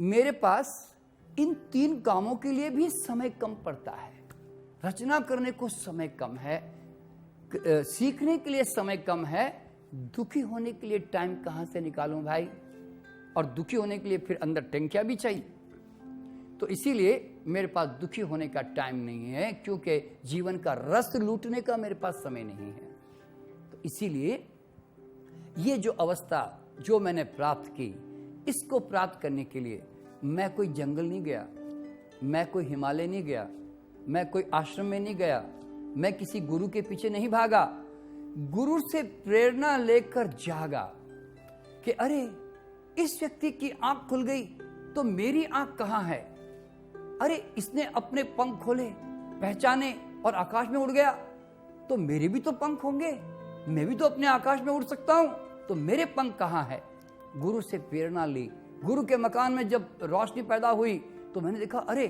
मेरे पास इन 3 कामों के लिए भी समय कम पड़ता है। रचना करने को समय कम है, सीखने के लिए समय कम है, दुखी होने के लिए टाइम कहाँ से निकालूं भाई? और दुखी होने के लिए फिर अंदर टंकिया भी चाहिए। तो इसीलिए मेरे पास दुखी होने का टाइम नहीं है, क्योंकि जीवन का रस लूटने का मेरे पास समय नहीं है। तो इसीलिए ये जो अवस्था जो मैंने प्राप्त की, इसको प्राप्त करने के लिए मैं कोई जंगल नहीं गया, मैं कोई हिमालय नहीं गया, मैं कोई आश्रम में नहीं गया, मैं किसी गुरु के पीछे नहीं भागा। गुरु से प्रेरणा लेकर जागा कि अरे इस व्यक्ति की आंख खुल गई तो मेरी आंख कहां है? अरे इसने अपने पंख खोले, पहचाने और आकाश में उड़ गया, तो मेरे भी तो पंख होंगे, मैं भी तो अपने आकाश में उड़ सकता हूं, तो मेरे पंख कहां है? गुरु से प्रेरणा ली। गुरु के मकान में जब रोशनी पैदा हुई तो मैंने देखा अरे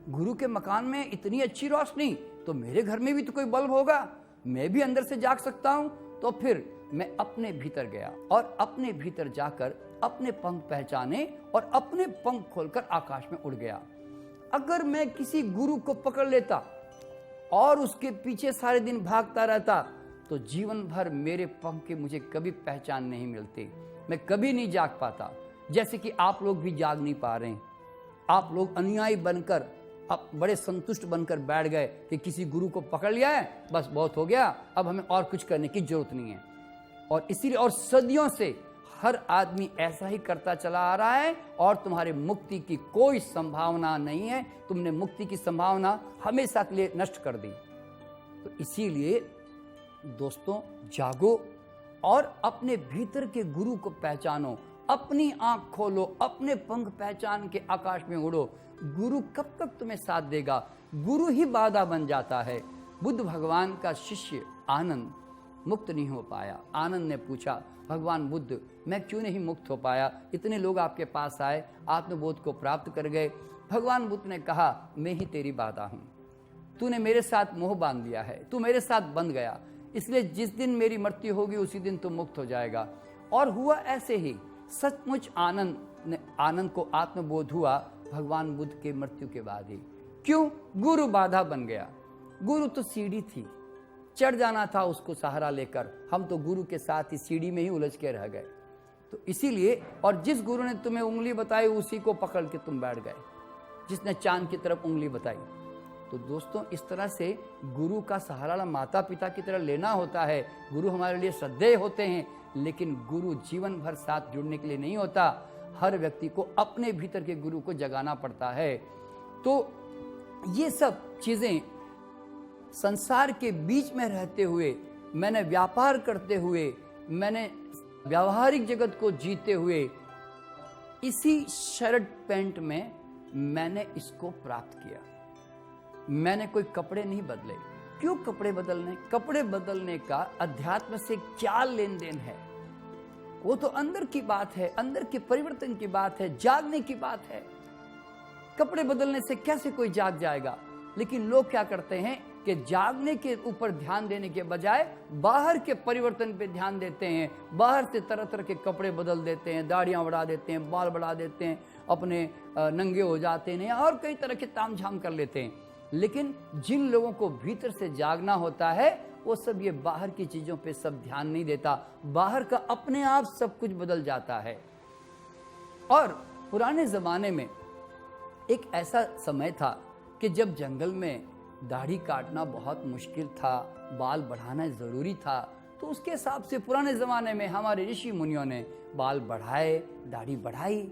गुरु के मकान में इतनी अच्छी रोशनी, तो मेरे घर में भी तो कोई बल्ब होगा, मैं भी अंदर से जाग सकता हूं। तो फिर मैं अपने भीतर गया और अपने भीतर जाकर अपने पंख पहचाने और अपने पंख खोलकर आकाश में उड़ गया। अगर मैं किसी गुरु को पकड़ लेता और उसके पीछे सारे दिन भागता रहता तो जीवन भर मेरे पंख के मुझे कभी पहचान नहीं मिलती, मैं कभी नहीं जाग पाता। जैसे कि आप लोग भी जाग नहीं पा रहे हैं। आप लोग अनुयायी बनकर अब बड़े संतुष्ट बनकर बैठ गए कि किसी गुरु को पकड़ लिया है, बस बहुत हो गया, अब हमें और कुछ करने की जरूरत नहीं है। और इसीलिए और सदियों से हर आदमी ऐसा ही करता चला आ रहा है और तुम्हारे मुक्ति की कोई संभावना नहीं है। तुमने मुक्ति की संभावना हमेशा के लिए नष्ट कर दी। तो इसीलिए दोस्तों जागो और अपने भीतर के गुरु को पहचानो, अपनी आंख खोलो, अपने पंख पहचान के आकाश में उड़ो। गुरु कब तक तुम्हें साथ देगा? गुरु ही बाधा बन जाता है। बुद्ध भगवान का शिष्य आनंद मुक्त नहीं हो पाया। आनंद ने पूछा भगवान बुद्ध मैं क्यों नहीं मुक्त हो पाया? इतने लोग आपके पास आए, आत्मबोध को प्राप्त कर गए। भगवान बुद्ध ने कहा मैं ही तेरी बाधा हूं, तूने मेरे साथ मोह बांध दिया है, तू मेरे साथ बंध गया, इसलिए जिस दिन मेरी मृत्यु होगी उसी दिन तू मुक्त हो जाएगा। और हुआ ऐसे ही। सचमुच आनंद को आत्मबोध हुआ भगवान बुद्ध के मृत्यु के बाद ही। क्यों? गुरु बाधा बन गया। गुरु तो सीढ़ी थी, चढ़ जाना था उसको सहारा लेकर, हम तो गुरु के साथ ही सीढ़ी में ही उलझ के रह गए। तो इसीलिए, और जिस गुरु ने तुम्हें उंगली बताई उसी को पकड़ के तुम बैठ गए, जिसने चांद की तरफ उंगली बताई। तो दोस्तों इस तरह से गुरु का सहारा माता पिता की तरह लेना होता है। गुरु हमारे लिए श्रद्धेय होते हैं, लेकिन गुरु जीवन भर साथ जुड़ने के लिए नहीं होता। हर व्यक्ति को अपने भीतर के गुरु को जगाना पड़ता है। तो ये सब चीजें संसार के बीच में रहते हुए, मैंने व्यापार करते हुए, मैंने व्यावहारिक जगत को जीते हुए, इसी शर्ट पैंट में मैंने इसको प्राप्त किया। मैंने कोई कपड़े नहीं बदले। क्यों कपड़े बदलने? कपड़े बदलने का अध्यात्म से क्या लेन देन है? वो तो अंदर की बात है, अंदर के परिवर्तन की बात है, जागने की बात है। कपड़े बदलने से कैसे कोई जाग जाएगा? लेकिन लोग क्या करते हैं कि जागने के ऊपर ध्यान देने के बजाय बाहर के परिवर्तन पे ध्यान देते हैं। बाहर से तरह तरह के कपड़े बदल देते हैं, दाढ़ियां बढ़ा देते हैं, बाल बढ़ा देते हैं, अपने नंगे हो जाते हैं और कई तरह के तामझाम कर लेते हैं। लेकिन जिन लोगों को भीतर से जागना होता है वो सब ये बाहर की चीजों पे सब ध्यान नहीं देता। बाहर का अपने आप सब कुछ बदल जाता है। और पुराने जमाने में एक ऐसा समय था कि जब जंगल में दाढ़ी काटना बहुत मुश्किल था, बाल बढ़ाना जरूरी था, तो उसके हिसाब से पुराने जमाने में हमारे ऋषि मुनियों ने बाल बढ़ाए, दाढ़ी बढ़ाई।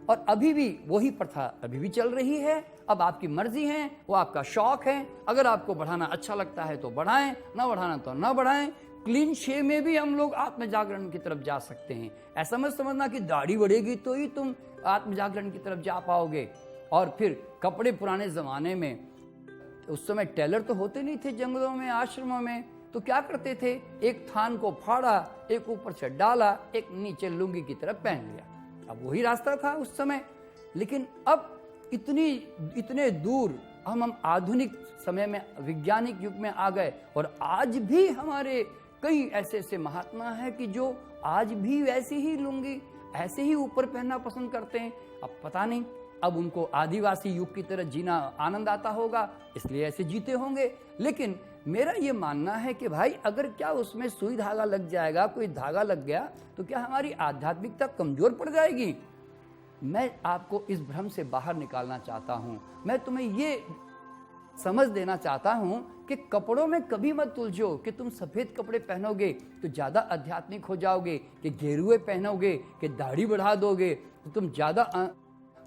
और अभी भी वही प्रथा अभी भी चल रही है। अब आपकी मर्जी है, वो आपका शौक है। अगर आपको बढ़ाना अच्छा लगता है तो बढ़ाएं, ना बढ़ाना तो ना बढ़ाएं। क्लीन शेव में भी हम लोग आत्म जागरण की तरफ जा सकते हैं। ऐसा मत समझना कि दाढ़ी बढ़ेगी तो ही तुम आत्म जागरण की तरफ जा पाओगे। और फिर कपड़े पुराने जमाने में, उस समय टेलर तो होते नहीं थे जंगलों में, आश्रमों में, तो क्या करते थे? एक थान को फाड़ा, एक ऊपर से डाला, एक नीचे लुंगी की तरफ पहन लिया। अब वही रास्ता था उस समय। लेकिन अब इतने दूर हम आधुनिक समय में, वैज्ञानिक युग में आ गए। और आज भी हमारे कई ऐसे ऐसे महात्मा हैं कि जो आज भी वैसी ही लुंगी, ऐसे ही ऊपर पहनना पसंद करते हैं। अब पता नहीं, अब उनको आदिवासी युग की तरह जीना आनंद आता होगा, इसलिए ऐसे जीते होंगे। लेकिन मेरा ये मानना है कि भाई अगर क्या उसमें सुई धागा लग जाएगा, कोई धागा लग गया, तो क्या हमारी आध्यात्मिकता कमजोर पड़ जाएगी? मैं आपको इस भ्रम से बाहर निकालना चाहता हूं। मैं तुम्हें ये समझ देना चाहता हूं कि कपड़ों में कभी मत उलझो कि तुम सफेद कपड़े पहनोगे तो ज्यादा आध्यात्मिक हो जाओगे, कि गेरुए पहनोगे, कि दाढ़ी बढ़ा दोगे तो तुम ज्यादा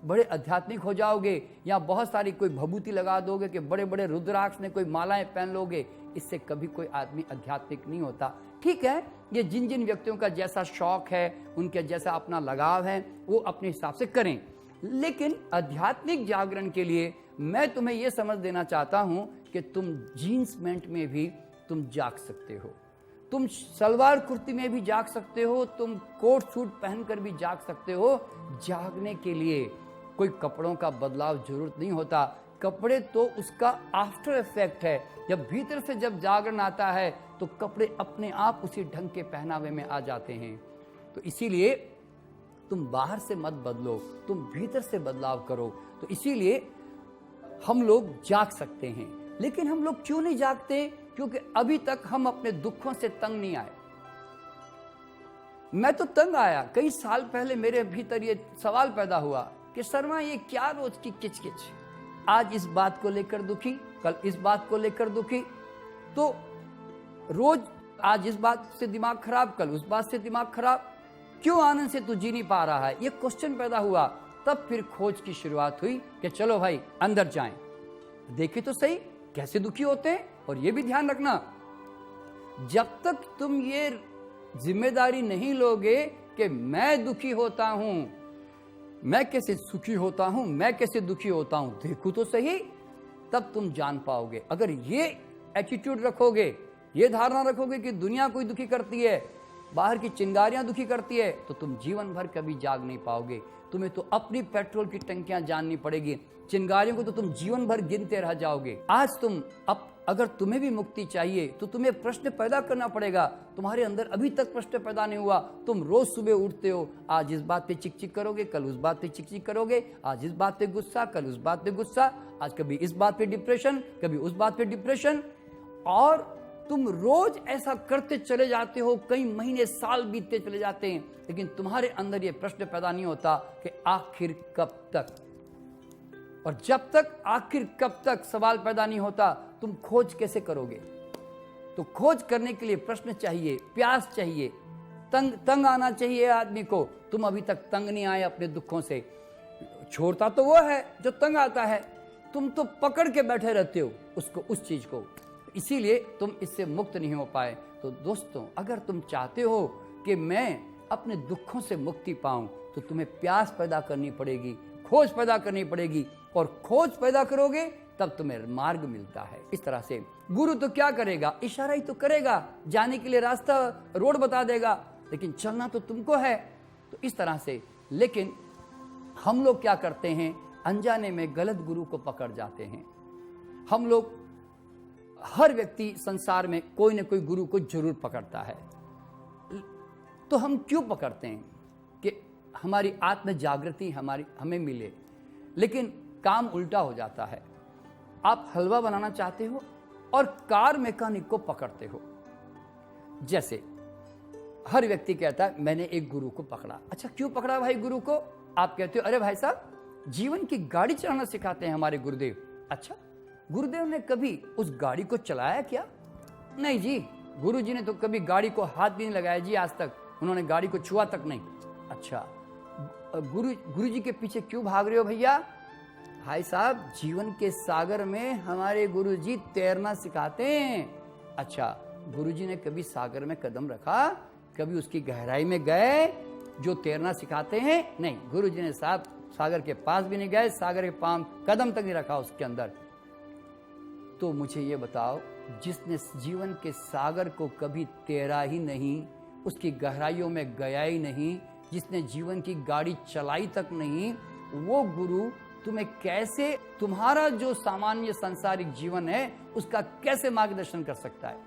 बड़े आध्यात्मिक हो जाओगे, या बहुत सारी कोई भभूति लगा दोगे, कि बड़े बड़े रुद्राक्ष ने कोई मालाएं पहन लोगे। इससे कभी कोई आदमी आध्यात्मिक नहीं होता। ठीक है, ये जिन जिन व्यक्तियों का जैसा शौक है, उनके जैसा अपना लगाव है, वो अपने हिसाब से करें। लेकिन आध्यात्मिक जागरण के लिए मैं तुम्हें यह समझ देना चाहता हूं कि तुम जीन्स पैंट में भी तुम जाग सकते हो, तुम सलवार कुर्ती में भी जाग सकते हो, तुम कोट सूट पहनकर भी जाग सकते हो। जागने के लिए कोई कपड़ों का बदलाव जरूरत नहीं होता। कपड़े तो उसका आफ्टर इफेक्ट है। जब भीतर से जब जागरण आता है तो कपड़े अपने आप उसी ढंग के पहनावे में आ जाते हैं। तो इसीलिए तुम बाहर से मत बदलो, तुम भीतर से बदलाव करो। तो इसीलिए हम लोग जाग सकते हैं। लेकिन हम लोग क्यों नहीं जागते? क्योंकि अभी तक हम अपने दुखों से तंग नहीं आए। मैं तो तंग आया। कई साल पहले मेरे भीतर ये सवाल पैदा हुआ कि शर्मा ये क्या रोज की किचकिच, आज इस बात को लेकर दुखी, कल इस बात को लेकर दुखी, तो रोज आज इस बात से दिमाग खराब, कल उस बात से दिमाग खराब, क्यों आनंद से तू जी नहीं पा रहा है? ये क्वेश्चन पैदा हुआ। तब फिर खोज की शुरुआत हुई कि चलो भाई अंदर जाएं, देखे तो सही कैसे दुखी होते हैं। और ये भी ध्यान रखना, जब तक तुम ये जिम्मेदारी नहीं लोगे कि मैं दुखी होता हूं, मैं कैसे सुखी होता हूं, मैं कैसे दुखी होता हूं, देखो तो सही, तब तुम जान पाओगे। अगर ये एटीट्यूड रखोगे, ये धारणा रखोगे कि दुनिया कोई दुखी करती है, बाहर की चिंगारियां दुखी करती है, तो तुम जीवन भर कभी जाग नहीं पाओगे। तुम्हें तो अपनी पेट्रोल की टंकियां जाननी पड़ेगी, चिंगारियों को तो तुम जीवन भर गिनते रह जाओगे। आज तुम अगर तुम्हें भी मुक्ति चाहिए तो तुम्हें प्रश्न पैदा करना पड़ेगा। तुम्हारे अंदर अभी तक प्रश्न पैदा नहीं हुआ। तुम रोज सुबह उठते हो, आज इस बात पे चिक चिक करोगे, कल उस बात पे चिक चिक करोगे, आज इस बात पे गुस्सा, कल उस बात पे गुस्सा, आज कभी इस बात पे डिप्रेशन, कभी उस बात पे डिप्रेशन, और तुम रोज ऐसा करते चले जाते हो। कई महीने साल बीतते चले जाते हैं, लेकिन तुम्हारे अंदर यह प्रश्न पैदा नहीं होता कि आखिर कब तक। और जब तक आखिर कब तक सवाल पैदा नहीं होता, तुम खोज कैसे करोगे? तो खोज करने के लिए प्रश्न चाहिए, प्यास चाहिए, तंग आना चाहिए आदमी को। तुम अभी तक तंग नहीं आए अपने दुखों से। छोड़ता तो वो है जो तंग आता है, तुम तो पकड़ के बैठे रहते हो उसको, उस चीज को। इसीलिए तुम इससे मुक्त नहीं हो पाए। तो दोस्तों, अगर तुम चाहते हो कि मैं अपने दुखों से मुक्ति पाऊं, तो तुम्हें प्यास पैदा करनी पड़ेगी, खोज पैदा करनी पड़ेगी। और खोज पैदा करोगे तब तुम्हें मार्ग मिलता है। इस तरह से गुरु तो क्या करेगा? इशारा ही तो करेगा, जाने के लिए रास्ता, रोड बता देगा, लेकिन चलना तो तुमको है। तो इस तरह से, लेकिन हम लोग क्या करते हैं? अनजाने में गलत गुरु को पकड़ जाते हैं। हम लोग, हर व्यक्ति संसार में कोई ना कोई गुरु को जरूर पकड़ता है। तो हम क्यों पकड़ते हैं? कि हमारी आत्म जागृति हमें मिले। लेकिन काम उल्टा हो जाता है। आप हलवा बनाना चाहते हो और कार मैकेनिक को पकड़ते हो। जैसे हर व्यक्ति कहता है मैंने एक गुरु को पकड़ा। अच्छा, क्यों पकड़ा भाई गुरु को? आप कहते हो अरे भाई साहब, जीवन की गाड़ी चलाना सिखाते हैं हमारे गुरुदेव। अच्छा, गुरुदेव ने कभी उस गाड़ी को चलाया क्या? नहीं जी, गुरु जी ने तो कभी गाड़ी को हाथ भी नहीं लगाया जी, आज तक उन्होंने गाड़ी को छुआ तक नहीं। अच्छा, गुरु जी के पीछे क्यों भाग रहे हो भैया? भाई साहब, जीवन के सागर में हमारे गुरु जी तैरना सिखाते हैं। अच्छा, गुरु जी ने कभी सागर में कदम रखा? कभी उसकी गहराई में गए जो तैरना सिखाते हैं? नहीं, गुरु जी ने साहब सागर के पास भी नहीं गए, सागर के पास कदम तक नहीं रखा उसके अंदर। तो मुझे ये बताओ, जिसने जीवन के सागर को कभी तैरा ही नहीं, उसकी गहराइयों में गया ही नहीं, जिसने जीवन की गाड़ी चलाई तक नहीं, वो गुरु तुम्हें कैसे, तुम्हारा जो सामान्य सांसारिक जीवन है उसका कैसे मार्गदर्शन कर सकता है?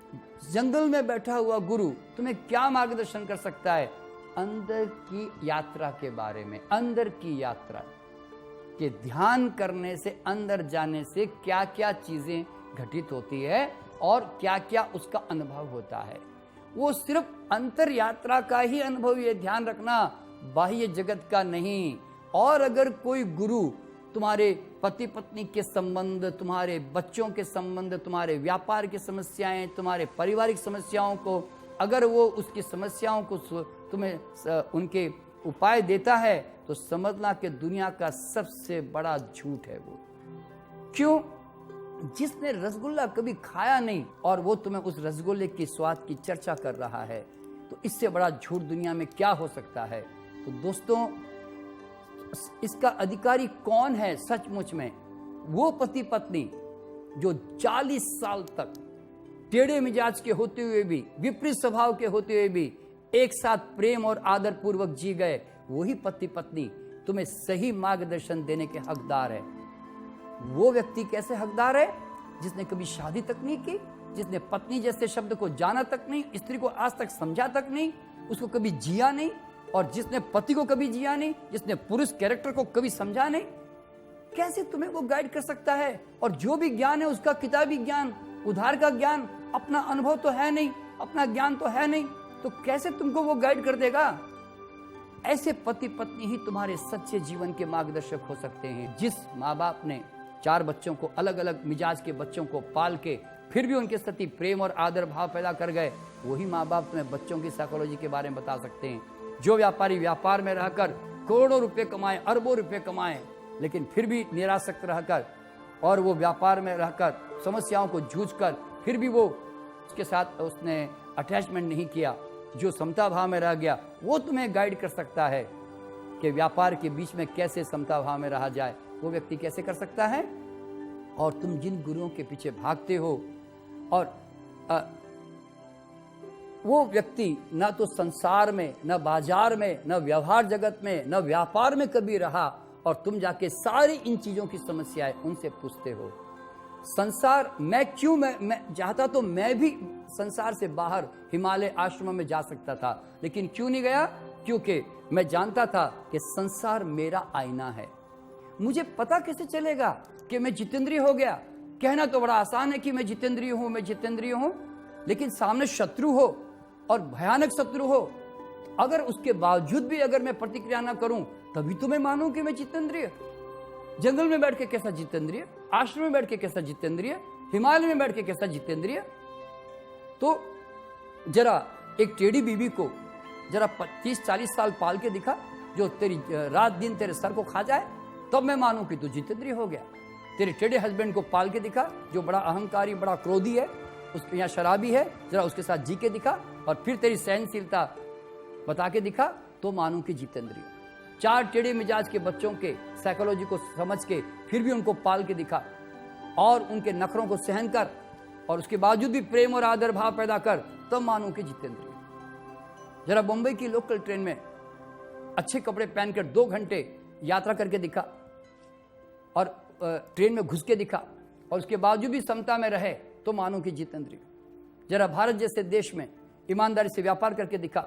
जंगल में बैठा हुआ गुरु तुम्हें क्या मार्गदर्शन कर सकता है? अंदर की यात्रा के बारे में, अंदर की यात्रा के ध्यान करने से, अंदर जाने से क्या क्या चीजें घटित होती है और क्या क्या उसका अनुभव होता है। वो सिर्फ अंतर यात्रा का ही अनुभव, ये ध्यान रखना, बाह्य जगत का नहीं। और अगर कोई गुरु तुम्हारे पति पत्नी के संबंध, तुम्हारे बच्चों के संबंध, तुम्हारे व्यापार की समस्याएं, तुम्हारे पारिवारिक समस्याओं को, अगर वो उसकी समस्याओं को तुम्हें उनके उपाय देता है, तो समझना कि दुनिया का सबसे बड़ा झूठ है वो। क्यों? जिसने रसगुल्ला कभी खाया नहीं और वो तुम्हें उस रसगुल्ले की स्वाद की चर्चा कर रहा है, तो इससे बड़ा झूठ दुनिया में क्या हो सकता है। तो दोस्तों, इसका अधिकारी कौन है सचमुच में? वो पति पत्नी जो 40 साल तक टेढ़े मिजाज के होते हुए भी, विपरीत स्वभाव के होते हुए भी एक साथ प्रेम और आदर पूर्वक जी गए, वही पति पत्नी तुम्हें सही मार्गदर्शन देने के हकदार है। वो व्यक्ति कैसे हकदार है? जिसने कभी शादी तक नहीं की, जिसने पत्नी जैसे शब्द को जाना तक नहीं, स्त्री को आज तक समझा तक नहीं, उसको कभी जिया नहीं, और जिसने पति को कभी जिया नहीं, जिसने पुरुष कैरेक्टर को कभी समझा नहीं, कैसे तुम्हें वो गाइड कर सकता है? और जो भी ज्ञान है उसका किताबी ज्ञान, उधार का ज्ञान, अपना अनुभव तो है नहीं, अपना ज्ञान तो है नहीं, तो कैसे तुमको वो गाइड कर देगा? ऐसे पति पत्नी ही तुम्हारे सच्चे जीवन के मार्गदर्शक हो सकते हैं। जिस माँ बाप ने 4 बच्चों को, अलग अलग मिजाज के बच्चों को पाल के फिर भी उनके प्रति प्रेम और आदर भाव पैदा कर गए, वही माँ बाप तुम्हें बच्चों की साइकोलॉजी के बारे में बता सकते हैं। जो व्यापारी व्यापार में रहकर करोड़ों रुपए कमाए, अरबों रुपए कमाए, लेकिन फिर भी निरासक्त रहकर, और वो व्यापार में रहकर समस्याओं को जूझकर फिर भी वो उसके साथ उसने अटैचमेंट नहीं किया, जो समता भाव में रह गया, वो तुम्हें गाइड कर सकता है कि व्यापार के बीच में कैसे समता भाव में रहा जाए। वो व्यक्ति कैसे कर सकता है? और तुम जिन गुरुओं के पीछे भागते हो, और वो व्यक्ति ना तो संसार में, न बाजार में, न व्यवहार जगत में, न व्यापार में कभी रहा, और तुम जाके सारी इन चीजों की समस्याएं उनसे पूछते हो। संसार मैं क्यों, मैं चाहता तो मैं भी संसार से बाहर हिमालय आश्रम में जा सकता था, लेकिन क्यों नहीं गया? क्योंकि मैं जानता था कि संसार मेरा आईना है। मुझे पता कैसे चलेगा कि मैं जितेंद्रिय हो गया? कहना तो बड़ा आसान है कि मैं जितेंद्रिय हूं, मैं जितेंद्रिय हूं, लेकिन सामने शत्रु हो और भयानक शत्रु हो, अगर उसके बावजूद भी अगर मैं प्रतिक्रिया ना करूं, तभी तो मैं मानूं कि मैं जितेंद्रिय। जंगल में बैठ के कैसा जितेंद्रिय, आश्रम में बैठ के कैसा जितेंद्रिय, हिमालय में बैठ के कैसा जितेंद्रिय। तो जरा एक टेढ़ी बीबी को जरा 30-40 साल पाल के दिखा, जो तेरी रात दिन तेरे सर को खा जाए, तब मैं मानूं कि तू जितेंद्रिय हो गया। तेरे टेढ़े हस्बैंड को पाल के दिखा, जो बड़ा अहंकारी, बड़ा क्रोधी है, उसके यहाँ शराबी है, जरा उसके साथ जी के दिखा, और फिर तेरी सहनशीलता बता के दिखा, तो मानूं कि जितेंद्रिय। 4 टेढ़े मिजाज के बच्चों के साइकोलॉजी को समझ के फिर भी उनको पाल के दिखा, और उनके नखरों को सहन कर, और उसके बावजूद भी प्रेम और आदर भाव पैदा कर, तब मानूं कि जितेंद्रिय। जरा मुंबई की लोकल ट्रेन में अच्छे कपड़े पहनकर 2 घंटे यात्रा करके दिखा, और ट्रेन में घुस के दिखा, और उसके बावजूद भी समता में रहे, तो मानूं कि जितेंद्रिय। जरा भारत जैसे देश में ईमानदारी से व्यापार करके दिखा,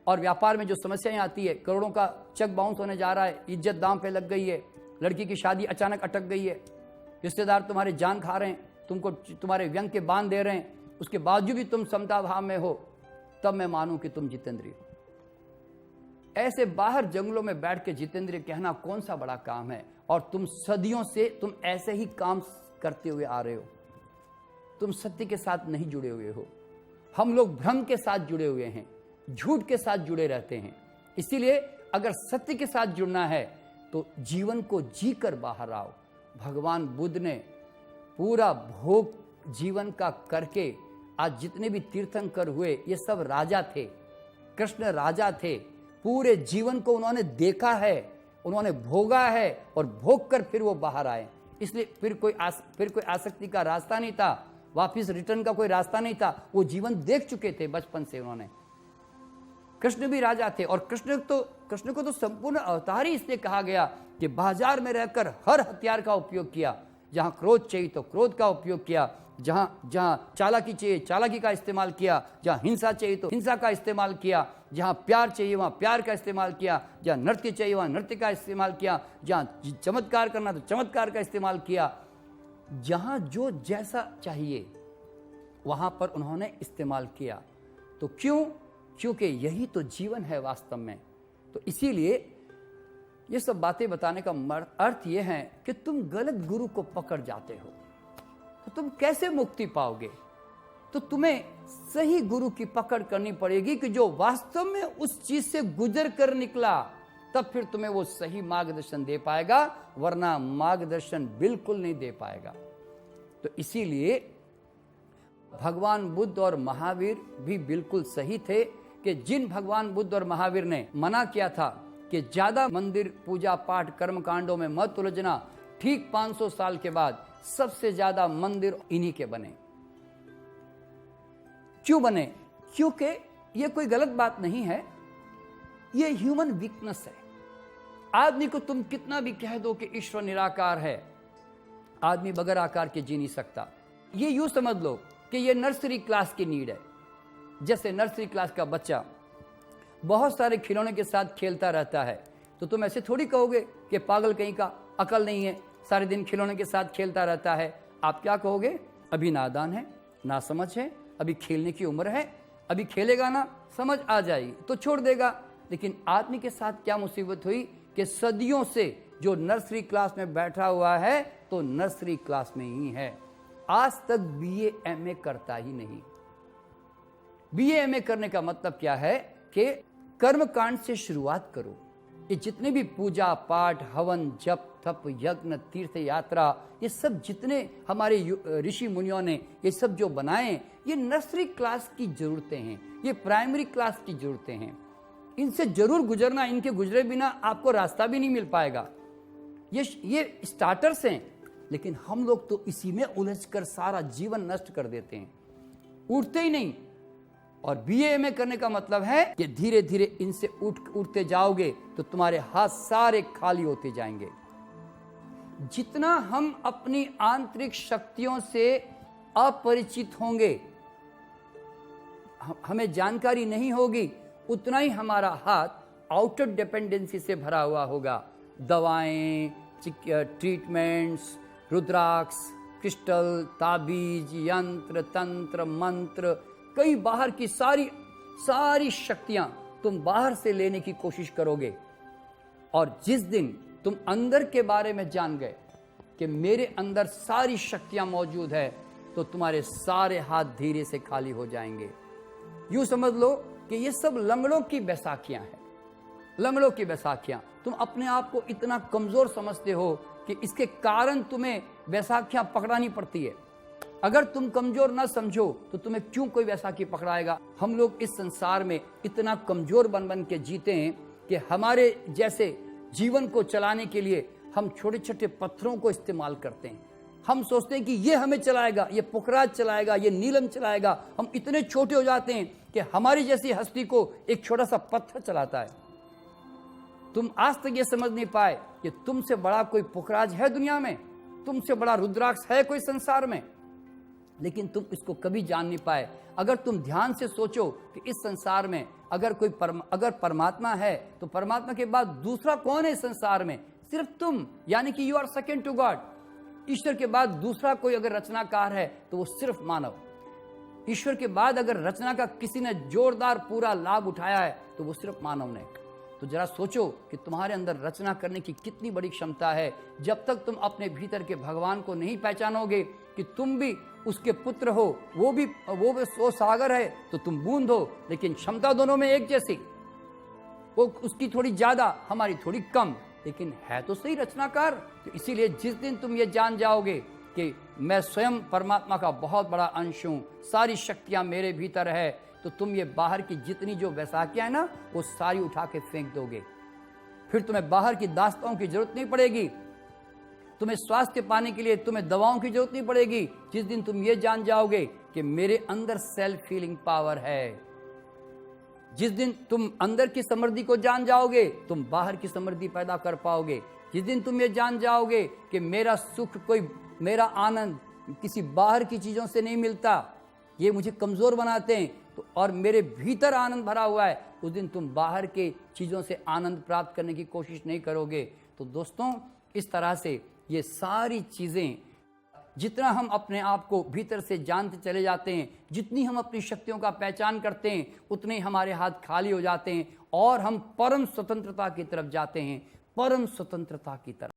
और व्यापार में जो समस्याएं आती है, करोड़ों का चेक बाउंस होने जा रहा है, इज्जत दांव पे लग गई है, लड़की की शादी अचानक अटक गई है, रिश्तेदार तुम्हारे जान खा रहे हैं, तुमको तुम्हारे व्यंग के बांध दे रहे हैं, उसके बावजूद भी तुम समता भाव में हो, तब मैं मानूं कि तुम जितेंद्रिय हो। ऐसे बाहर जंगलों में बैठ के जितेंद्रिय कहना कौन सा बड़ा काम है? और तुम सदियों से तुम ऐसे ही काम करते हुए आ रहे हो। तुम सत्य के साथ नहीं जुड़े हुए हो। हम लोग भ्रम के साथ जुड़े हुए हैं, झूठ के साथ जुड़े रहते हैं। इसीलिए अगर सत्य के साथ जुड़ना है तो जीवन को जी कर बाहर आओ। भगवान बुद्ध ने पूरा भोग जीवन का करके, आज जितने भी तीर्थंकर हुए ये सब राजा थे, कृष्ण राजा थे। पूरे जीवन को उन्होंने देखा है, उन्होंने भोगा है, और भोग कर फिर वो बाहर आए। इसलिए फिर कोई आसक्ति का रास्ता नहीं था, वापिस रिटर्न का कोई रास्ता नहीं था। वो जीवन देख चुके थे बचपन से उन्होंने। कृष्ण भी राजा थे, और कृष्ण को तो संपूर्ण अवतार ही इसलिए कहा गया कि बाजार में रहकर हर हथियार का उपयोग किया। जहां क्रोध चाहिए तो क्रोध का उपयोग किया, जहां जहां चालाकी चाहिए चालाकी का इस्तेमाल किया, जहां हिंसा चाहिए तो हिंसा का इस्तेमाल किया, जहां प्यार चाहिए वहां प्यार का इस्तेमाल किया, जहां नृत्य चाहिए वहां नृत्य का इस्तेमाल किया, जहां चमत्कार करना तो चमत्कार का इस्तेमाल किया। जहां जो जैसा चाहिए वहां पर उन्होंने इस्तेमाल किया। तो क्यों? क्योंकि यही तो जीवन है वास्तव में। तो इसीलिए ये सब बातें बताने का अर्थ यह है कि तुम गलत गुरु को पकड़ जाते हो तो तुम कैसे मुक्ति पाओगे? तो तुम्हें सही गुरु की पकड़ करनी पड़ेगी कि जो वास्तव में उस चीज से गुजर कर निकला, तब फिर तुम्हें वो सही मार्गदर्शन दे पाएगा, वरना मार्गदर्शन बिल्कुल नहीं दे पाएगा। तो इसीलिए भगवान बुद्ध और महावीर भी बिल्कुल सही थे कि जिन भगवान बुद्ध और महावीर ने मना किया था कि ज्यादा मंदिर पूजा पाठ कर्म कांडों में मत उलझना, ठीक 500 साल के बाद सबसे ज्यादा मंदिर इन्हीं के बने। क्यों बने? क्योंकि यह कोई गलत बात नहीं है, यह ह्यूमन वीकनेस है। आदमी को तुम कितना भी कह दो कि ईश्वर निराकार है, आदमी बगैर आकार के जी नहीं सकता। ये यूं समझ लो कि ये नर्सरी क्लास की नीड है। जैसे नर्सरी क्लास का बच्चा बहुत सारे खिलौने के साथ खेलता रहता है, तो तुम ऐसे थोड़ी कहोगे कि पागल कहीं का, अकल नहीं है, सारे दिन खिलौने के साथ खेलता रहता है। आप क्या कहोगे? अभी नादान है, नासमझ है, अभी खेलने की उम्र है, अभी खेलेगा ना, समझ आ जाएगी तो छोड़ देगा। लेकिन आदमी के साथ क्या मुसीबत हुई कि सदियों से जो नर्सरी क्लास में बैठा हुआ है तो नर्सरी क्लास में ही है, आज तक बीए एमए करता ही नहीं। बीए एमए करने का मतलब क्या है कि कर्म कांड से शुरुआत करो। ये जितने भी पूजा पाठ हवन जप तप यज्ञ तीर्थ यात्रा, ये सब जितने हमारे ऋषि मुनियों ने ये सब जो बनाए, ये नर्सरी क्लास की जरूरतें हैं, ये प्राइमरी क्लास की जरूरतें हैं। इनसे जरूर गुजरना, इनके गुजरे बिना आपको रास्ता भी नहीं मिल पाएगा। ये स्टार्टर्स हैं, लेकिन हम लोग तो इसी में उलझकर सारा जीवन नष्ट कर देते हैं, उठते ही नहीं। और बीए में करने का मतलब है कि धीरे धीरे इनसे उठते जाओगे तो तुम्हारे हाथ सारे खाली होते जाएंगे। जितना हम अपनी आंतरिक शक्तियों से अपरिचित होंगे, हमें जानकारी नहीं होगी, उतना ही हमारा हाथ आउटर डिपेंडेंसी से भरा हुआ होगा। दवाएं, ट्रीटमेंट्स, रुद्राक्ष, क्रिस्टल, ताबीज, यंत्र तंत्र मंत्र, कई बाहर की सारी शक्तियां तुम बाहर से लेने की कोशिश करोगे। और जिस दिन तुम अंदर के बारे में जान गए कि मेरे अंदर सारी शक्तियां मौजूद है, तो तुम्हारे सारे हाथ धीरे से खाली हो जाएंगे। यूं समझ लो कि ये सब लंगड़ों की बैसाखियां हैं, लंगड़ों की बैसाखियां। तुम अपने आप को इतना कमजोर समझते हो कि इसके कारण तुम्हें बैसाखियां पकड़ानी पड़ती है। अगर तुम कमजोर ना समझो तो तुम्हें क्यों कोई बैसाखी पकड़ाएगा? हम लोग इस संसार में इतना कमजोर बन के जीते हैं कि हमारे जैसे जीवन को चलाने के लिए हम छोटे छोटे पत्थरों को इस्तेमाल करते हैं। हम सोचते हैं कि ये हमें चलाएगा, ये पुखराज चलाएगा, ये नीलम चलाएगा। हम इतने छोटे हो जाते हैं कि हमारी जैसी हस्ती को एक छोटा सा पत्थर चलाता है। तुम आज तक ये समझ नहीं पाए कि तुमसे बड़ा कोई पुखराज है दुनिया में, तुमसे बड़ा रुद्राक्ष है कोई संसार में, लेकिन तुम इसको कभी जान नहीं पाए। अगर तुम ध्यान से सोचो कि इस संसार में अगर अगर परमात्मा है तो परमात्मा के बाद दूसरा कौन है इस संसार में? सिर्फ तुम, यानी कि you are second to God. ईश्वर के बाद दूसरा कोई अगर रचनाकार है तो वो सिर्फ मानव। ईश्वर के बाद अगर रचना का किसी ने जोरदार पूरा लाभ उठाया है तो वो सिर्फ मानव ने। तो जरा सोचो कि तुम्हारे अंदर रचना करने की कितनी बड़ी क्षमता है। जब तक तुम अपने भीतर के भगवान को नहीं पहचानोगे कि तुम भी उसके पुत्र हो, वो भी वो सागर है तो तुम बूंद हो, लेकिन क्षमता दोनों में एक जैसी। वो उसकी थोड़ी ज्यादा, हमारी थोड़ी कम, लेकिन है तो सही रचनाकार। तो इसीलिए जिस दिन तुम ये जान जाओगे कि मैं स्वयं परमात्मा का बहुत बड़ा अंश हूं, सारी शक्तियां मेरे भीतर है, तो तुम ये बाहर की जितनी जो बैसाखियां है ना, वो सारी उठा के फेंक दोगे। फिर तुम्हें बाहर की दास्ताओं की जरूरत नहीं पड़ेगी, तुम्हें स्वास्थ्य पाने के लिए तुम्हें दवाओं की जरूरत नहीं पड़ेगी। जिस दिन तुम ये जान जाओगे कि मेरे अंदर सेल्फ हीलिंग पावर है, जिस दिन तुम अंदर की समृद्धि को जान जाओगे, तुम बाहर की समृद्धि पैदा कर पाओगे। जिस दिन तुम ये जान जाओगे कि मेरा सुख, कोई मेरा आनंद किसी बाहर की चीज़ों से नहीं मिलता, ये मुझे कमज़ोर बनाते हैं, तो और मेरे भीतर आनंद भरा हुआ है, उस दिन तुम बाहर के चीज़ों से आनंद प्राप्त करने की कोशिश नहीं करोगे। तो दोस्तों, इस तरह से ये सारी चीज़ें, जितना हम अपने आप को भीतर से जानते चले जाते हैं, जितनी हम अपनी शक्तियों का पहचान करते हैं, उतने ही हमारे हाथ खाली हो जाते हैं और हम परम स्वतंत्रता की तरफ जाते हैं, परम स्वतंत्रता की तरफ।